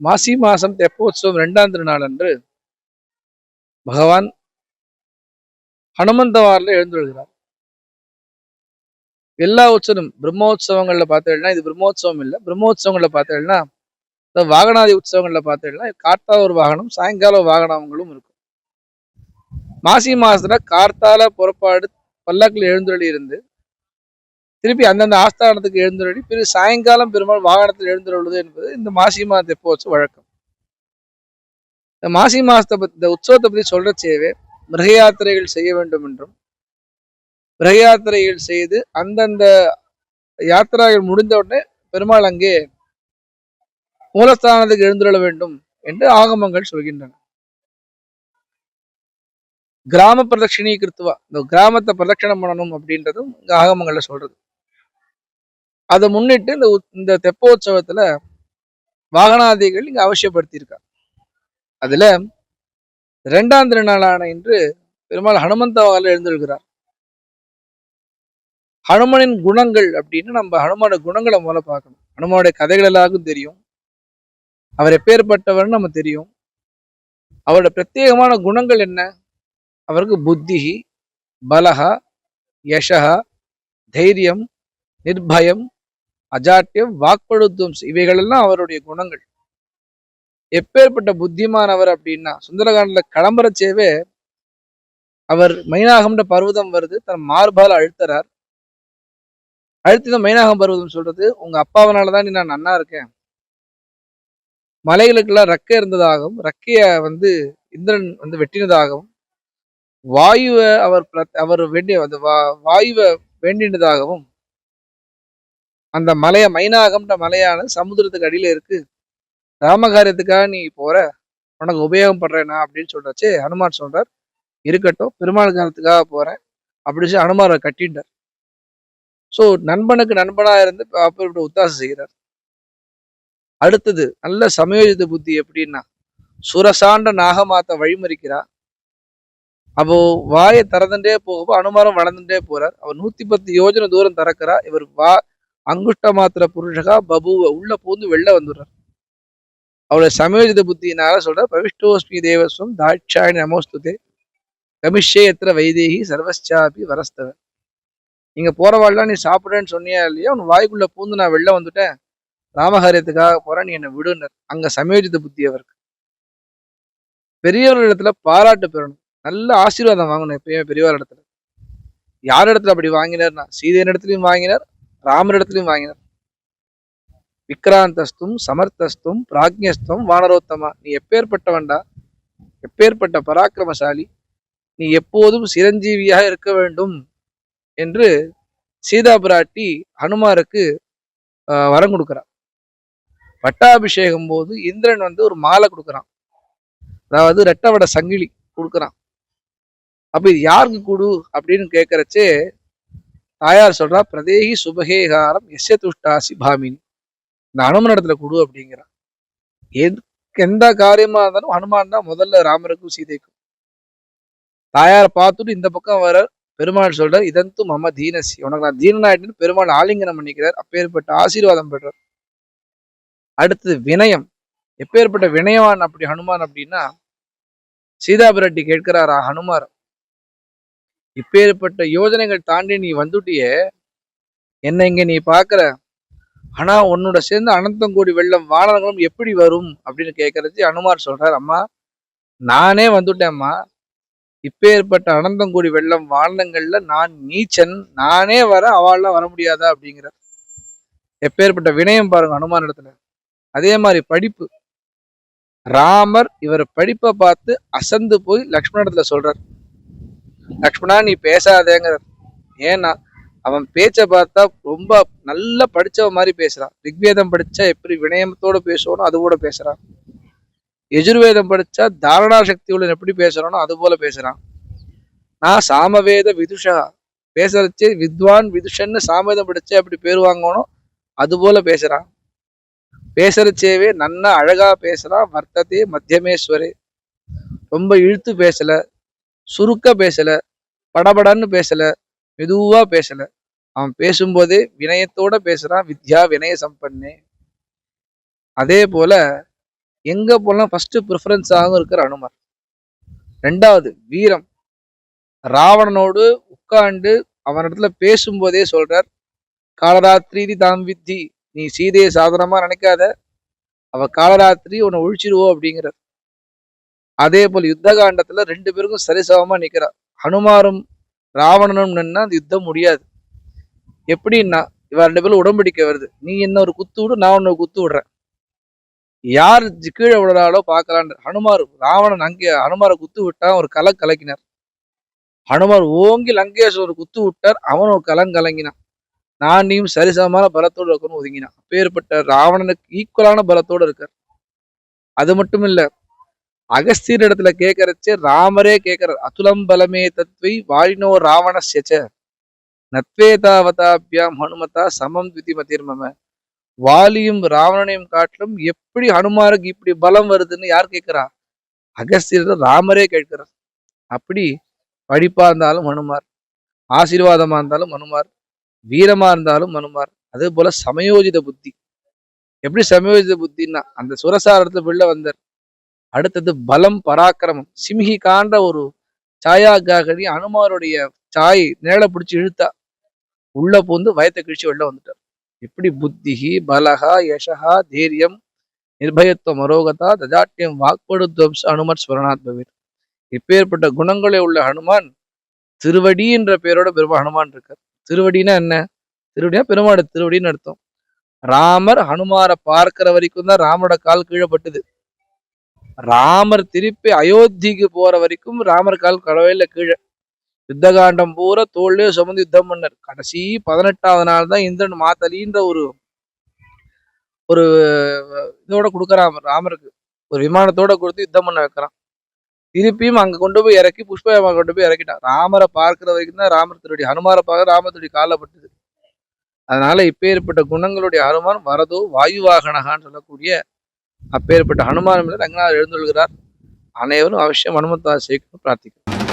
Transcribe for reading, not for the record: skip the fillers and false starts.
மாசி மாசம் தெப்போத்சவம் 2ஆம் திருநாள் அன்று பகவான் ஹனுமந்தவாரில் எழுந்தொழுகிறார். எல்லா உற்சவம் பிரம்மோற்சவங்கள்ல பார்த்தீங்கன்னா, இது பிரம்மோற்சவம் இல்லை. பிரம்மோற்சவங்கள்ல பார்த்தீங்கன்னா, இந்த வாகனாதி உற்சவங்கள்ல பார்த்தீங்கன்னா, கார்த்தால ஒரு வாகனம், சாயங்கால வாகனங்களும் இருக்கும். மாசி மாசத்துல கார்த்தால புறப்பாடு பல்லக்கில் எழுந்தொழி இருந்து திருப்பி அந்தந்த ஆஸ்தானத்துக்கு எழுந்தொழி பிறகு சாயங்காலம் பெருமாள் வாகனத்தில் எழுந்தொழுவது என்பது இந்த மாசி மாத தெப்போற்சவ வழக்கம். இந்த மாசி மாசத்தை பத்தி இந்த உற்சவத்தை பத்தி சொல்றச்சேவே மிருக யாத்திரைகள் செய்ய வேண்டும் என்றும், மிருக யாத்திரைகள் செய்து அந்தந்த யாத்திரைகள் முடிந்த உடனே பெருமாள் அங்கே மூலஸ்தானத்துக்கு எழுந்துள்ள வேண்டும் என்று ஆகமங்கள் சொல்கின்றன. கிராம பிரதட்சிணி கிருத்துவா, இந்த கிராமத்தை பிரதட்சணம் பண்ணணும் அப்படின்றதும் இங்க ஆகமங்கள்ல சொல்றது. அதை முன்னிட்டு இந்த தெப்போற்சவத்துல வாகனாதிகள் இங்க அவசியப்படுத்தியிருக்காங்க. அதுல 2ஆம் திருநாளான இன்று பெருமாள் ஹனுமந்தவாரில் எழுந்தொழுகிறார். ஹனுமனின் குணங்கள் அப்படின்னு நம்ம ஹனுமனோட குணங்களை முதல்ல பார்க்கணும். ஹனுமனுடைய கதைகள் எல்லாருக்கும் தெரியும். அவர் எப்பேற்பட்டவர்னு நம்ம தெரியும். அவரோட பிரத்யேகமான குணங்கள் என்ன? அவருக்கு புத்திஹி, பலஹா, யஷஹா, தைரியம், நிர்பயம், அஜாட்டியம், வாக்படுத்தும் இவைகளெல்லாம் அவருடைய குணங்கள். எப்பேற்பட்ட புத்திமானவர் அப்படின்னா சுந்தரகாண்டல கிளம்புறச்சேவே அவர் மைனாகம்ன்ற பர்வதம் வருது, தன் மார்பால் அழுத்துறார். அழுத்திதான் மைனாகம் பர்வதம் சொல்றது, உங்க அப்பாவனாலதான் நீ நான் நன்னா இருக்கேன். மலைகளுக்கெல்லாம் ரெக்கை இருந்ததாகவும் ரெக்கைய இந்திரன் வெட்டினதாகவும் வாயுவை அவர் வேண்டிய வாயுவை வேண்டினதாகவும் அந்த மலைய மைனாகம்ன்ற மலையான சமுத்திரத்துக்கு அடியில இருக்கு, ராமகாரியத்துக்காக நீ போற, உனக்கு உபயோகம் பண்றேனா அப்படின்னு சொல்றச்சு ஹனுமான் சொல்றார், இருக்கட்டும் பெருமாள் காலத்துக்காக போறேன் அப்படின்னு சொல்லி ஹனுமாரை கட்டிட்டார். ஸோ நண்பனுக்கு நண்பனா இருந்து அப்படி உத்தாசம் செய்கிறார். அடுத்தது நல்ல சமயோஜித புத்தி எப்படின்னா சுரசாண்ட நாகமாத்த வழிமறிக்கிறா. அப்போ வாயை திறந்துட்டே போகப்போ அனுமாரம் வளர்ந்துட்டே போறார். அவர் 110 யோஜனை தூரம் திறக்கிறா. இவர் அங்குஷ்ட மாத்திர புருஷகா பபுவ உள்ள பூந்து வெளில வந்துடுறார். அவருடைய சமயோஜித புத்தினால சொல்ற பவிஷ்டோஸ்மி தேவஸ்வம் தாட்சாயணி நமோஸ்துதே கமிஷே எத்திர வைதேகி சர்வச்சாபி வரஸ்தவன். நீங்க போறவாள்லாம் நீ சாப்பிடுறேன்னு சொன்னியா இல்லையா, உன் வாய்க்குள்ள பூந்து நான் வெளில வந்துட்டேன், ராமகாரியத்துக்காக போறேன், நீ என்னை விடுனர். அங்க சமயோஜித புத்தி அவருக்கு. பெரியவர்கள் இடத்துல பாராட்டு பெறணும், நல்ல ஆசீர்வாதம் வாங்கணும் எப்பயுமே பெரியவர் இடத்துல. யார் இடத்துல அப்படி வாங்கினார்னா சீதையின் இடத்துலையும் வாங்கினார், ராமர் இடத்துலையும் வாங்கினார். விக்ராந்தஸ்தும் சமர்த்தஸ்தும் பிராக்ஞஸ்தும் வானரோத்தமா, நீ எப்பேற்பட்டவன்டா, எப்பேற்பட்ட பராக்கிரமசாலி, நீ எப்போதும் சிரஞ்சீவியாக இருக்க வேண்டும் என்று சீதா பிராட்டி ஹனுமாருக்கு வரம் கொடுக்குறான். பட்டாபிஷேகம் போது இந்திரன் ஒரு மாலை கொடுக்குறான், அதாவது ரெட்டவட சங்கிலி கொடுக்குறான். அப்ப இது யாருக்கு கொடு அப்படின்னு கேட்கறச்சே தாயார் சொல்றா, பிரதேகி சுபகேகாரம் எஸ்ய துஷ்டாசி பாமினி, இந்த ஹனுமன் இடத்துல கொடு அப்படிங்கிறான். எந்த காரியமா இருந்தாலும் ஹனுமான் தான் முதல்ல ராமருக்கும் சீதைக்கும். தாயாரை பார்த்துட்டு இந்த பக்கம் வர பெருமாள் சொல்றார், இதந்து மம தீனசி, உனக்கு நான் தீனனாயிட்டுன்னு பெருமாள் ஆலிங்கனம் பண்ணிக்கிறார். அப்பேற்பட்ட ஆசீர்வாதம் பெற்றார். அடுத்தது வினயம். எப்பேற்பட்ட வினயவான் அப்படி ஹனுமான் அப்படின்னா சீதா பிராட்டி கேட்கிறாரா ஹனுமார், இப்பேற்பட்ட யோஜனைகள் தாண்டி நீ வந்துட்டியே, என்ன இங்க நீ பாக்குற, ஆனா உன்னோட சேர்ந்து அனந்தம் கோடி வெள்ளம் வானரங்களும் எப்படி வரும் அப்படின்னு கேட்கறது. ஹனுமார் சொல்றார், அம்மா நானே வந்துட்டேன்ம்மா, இப்பேற்பட்ட அனந்தங்கூடி வெள்ளம் வானங்கள்ல நான் நீச்சன், நானே வர அவள்லாம் வர முடியாதா அப்படிங்கிற. எப்பேற்பட்ட வினயம் பாருங்க ஹனுமான் இடத்துல. அதே மாதிரி படிப்பு. ராமர் இவர் படிப்பை பார்த்து அசந்து போய் லக்ஷ்மண இடத்துல சொல்றார், லக்ஷ்மணா நீ பேசாதேங்கிறார். ஏன்னா அவன் பேச்சை பார்த்தா ரொம்ப நல்லா படிச்சவ மாதிரி பேசுறான். ரிக்வேதம் படிச்சா எப்படி வினயத்தோட பேசுவானோ அது கூட பேசுறான். யஜுர்வேதம் படிச்சா தாரணா சக்தியுடன் எப்படி பேசுறானோ அது போல பேசுறான். நான் சாமவேத விதுஷா, பேசுறச்சே வித்வான் விதுஷன்னு சாமவேதம் படிச்சா எப்படி பேர் வாங்கணும் அது போல பேசுறான். பேசுறச்சேவே நன்னா அழகா பேசுறான். வர்த்ததே மத்தியமேஸ்வரே, ரொம்ப இழுத்து பேசல, சுருக்க பேசல, படபடன்னு பேசல, மெதுவா பேசல. அவன் பேசும்போதே வினயத்தோட பேசுறான். வித்யா வினய சம்பன்னே. அதே போல எங்க போலாம் ஃபர்ஸ்ட் ப்ரிஃபரன்ஸாகவும் இருக்கிற அனுமார். ரெண்டாவது வீரம். ராவணனோடு உட்கார்ந்து அவனிடத்துல பேசும்போதே சொல்றார், காலராத்திரி தாம் வித்தி, நீ சீதையை சாதாரணமா நினைக்காத, அவ காலராத்திரி உன்னை ஒழிச்சிருவோம் அப்படிங்கிறார். அதே போல யுத்த காண்டத்துல 2 பேருக்கும் சரிசமமா நிக்கிறா. ஹனுமாரும் ராவணனும் நின்னா அந்த யுத்தம் முடியாது. எப்படின்னா, இவ 2 பேரும் உடன்படிக்கை வருது. நீ என்ன ஒரு குத்து விடு, நான் உன்னை குத்து விடுறேன். யார் கீழே விடுறாளோ பார்க்கலான்னு ஹனுமார் ராவணன் அங்கே ஹனுமாரை குத்து விட்டா ஒரு கலக்கினார். ஹனுமார் ஓங்கி லங்கேஷ் ஒரு குத்து விட்டார், அவன் ஒரு கலங்கினான். நான் நீயும் சரிசமமான பலத்தோடு இருக்கணும்னு ஒதுங்கினான். அப்பேற்பட்ட ராவணனுக்கு ஈக்குவலான பலத்தோடு இருக்கார். அது மட்டும் இல்ல, அகஸ்தியர் இடத்துல கேட்கறச்சே ராமரே கேட்கிறார், அதுலம் பலமே தத்வை வாழினோ ராவணஸ்யச்ச நத்வேதாவதாபியாம் ஹனுமதா சமம் துதி மதிர்மம. வாலியும் ராவணனையும் காட்டிலும் எப்படி ஹனுமாருக்கு இப்படி பலம் வருதுன்னு யார் கேட்கிறா? அகஸ்தியர் ராமரே கேட்கிறார். அப்படி படிப்பா இருந்தாலும் ஹனுமார், ஆசீர்வாதமா இருந்தாலும் ஹனுமார், வீரமா இருந்தாலும் ஹனுமார். அதே போல சமயோஜித புத்தி. எப்படி சமயோஜித புத்தின்னா, அந்த சுரசாரத்துல வெளில வந்தார். அடுத்தது பலம் பராக்கிரமம். சிம்ஹி காண்ட ஒரு சாயாகாகடி அனுமாருடைய சாய் நேர பிடிச்சி இழுத்தா உள்ள பூந்து வயத்தை கிழிச்சு வெளில வந்துட்டார். எப்படி புத்திஹி பலகா யசகா தைரியம் நிர்பயத்துவம் அரோகதா தஜாட்டியம் வாக்படுத்வம்ச அனுமர் ஸ்வரணாத் பவீர். இப்பேற்பட்ட குணங்களே உள்ள ஹனுமான் திருவடி என்ற பெயரோட பெருமா ஹனுமான் இருக்கார். திருவடினா என்ன? திருவடினா பெருமாடு திருவடின்னு அர்த்தம். ராமர் ஹனுமாரை பார்க்கிற வரைக்கும் தான் ராமரோட கால் கீழப்பட்டது. ராமர் திருப்பி அயோத்திக்கு போற வரைக்கும் ராமர் கால் கடவையில கீழே. யுத்தகாண்டம் பூரா தோல்லே சுமந்து யுத்தம் பண்ணார். கடைசி 18வது நாள் தான் இந்திரன் மாத்தலின்ற ஒரு ஒரு இதோட கொடுக்கறான் ராமருக்கு. ஒரு விமானத்தோட கொடுத்து யுத்தம் பண்ண வைக்கிறான். திருப்பியும் அங்க கொண்டு போய் இறக்கி புஷ்பயமா கொண்டு போய் இறக்கிட்டான். ராமரை பார்க்கிற வரைக்கும் தான் ராமர் திருடி, ஹனுமாரை பார்க்க ராமர் திருடி காலப்பட்டது. அதனால இப்பேற்பட்ட குணங்களுடைய ஹனுமான் வரதோ வாயு வாகனகான்னு சொல்லக்கூடிய அப்பேற்பட்ட ஹனுமான் ரங்கநாதர் எழுந்துள்ளார். அனைவரும் அவசியம் ஹனுமந்தாஸ் சேர்க்கணும் பிரார்த்திக்கிறோம்.